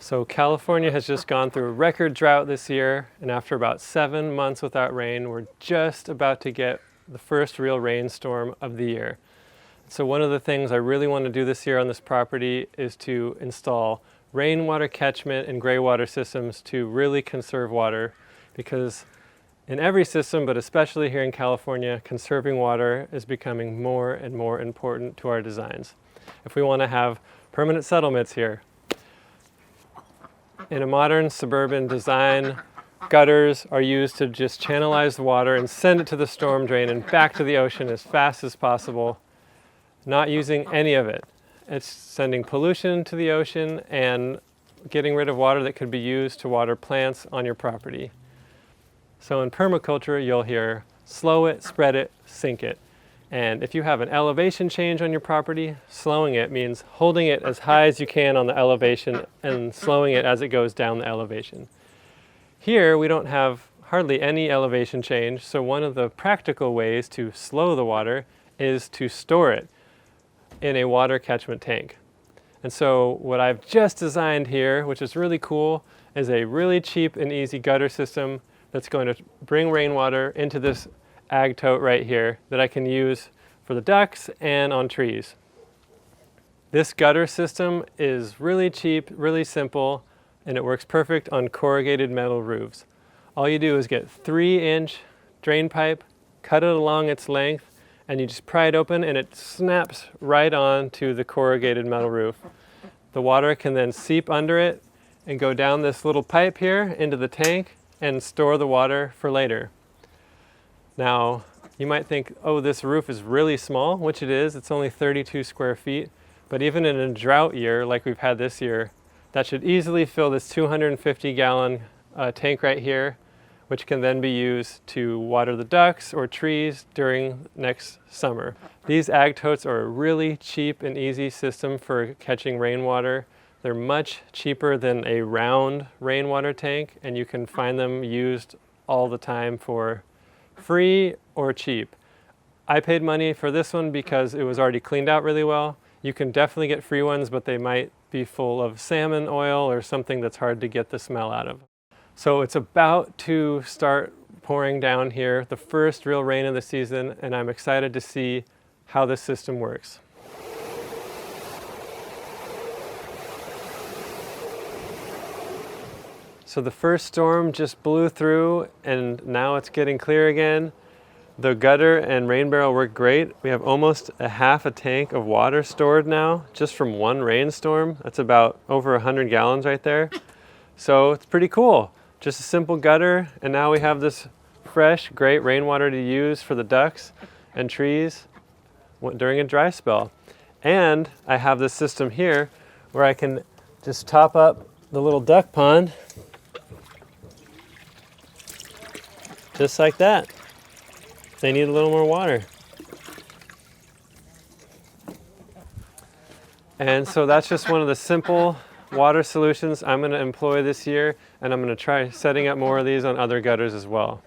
So California has just gone through a record drought this year, and after about 7 months without rain, we're just about to get the first real rainstorm of the year. So one of the things I really want to do this year on this property is to install rainwater catchment and gray water systems to really conserve water, because in every system, but especially here in California, conserving water is becoming more and more important to our designs. If we want to have permanent settlements here, in a modern suburban design, gutters are used to just channelize the water and send it to the storm drain and back to the ocean as fast as possible, not using any of it. It's sending pollution to the ocean and getting rid of water that could be used to water plants on your property. So in permaculture, you'll hear slow it, spread it, sink it. And if you have an elevation change on your property, slowing it means holding it as high as you can on the elevation and slowing it as it goes down the elevation. Here, we don't have hardly any elevation change, so one of the practical ways to slow the water is to store it in a water catchment tank. And so what I've just designed here, which is really cool, is a really cheap and easy gutter system that's going to bring rainwater into this ag tote right here that I can use for the ducks and on trees. This gutter system is really cheap, really simple, and it works perfect on corrugated metal roofs. All you do is get 3-inch drain pipe, cut it along its length, and you just pry it open and it snaps right onto the corrugated metal roof. The water can then seep under it and go down this little pipe here into the tank and store the water for later. Now, you might think, oh, this roof is really small, which it is. It's only 32 square feet. But even in a drought year like we've had this year, that should easily fill this 250-gallon tank right here, which can then be used to water the ducks or trees during next summer. These ag totes are a really cheap and easy system for catching rainwater. They're much cheaper than a round rainwater tank, and you can find them used all the time for free or cheap. I paid money for this one because it was already cleaned out really well. You can definitely get free ones, but they might be full of salmon oil or something that's hard to get the smell out of. So it's about to start pouring down here, the first real rain of the season, and I'm excited to see how this system works. So the first storm just blew through and now it's getting clear again. The gutter and rain barrel work great. We have almost a half a tank of water stored now just from one rainstorm. That's about over 100 gallons right there. So it's pretty cool. Just a simple gutter, and now we have this fresh, great rainwater to use for the ducks and trees during a dry spell. And I have this system here where I can just top up the little duck pond just like that. They need a little more water. And so that's just one of the simple water solutions I'm going to employ this year, and I'm going to try setting up more of these on other gutters as well.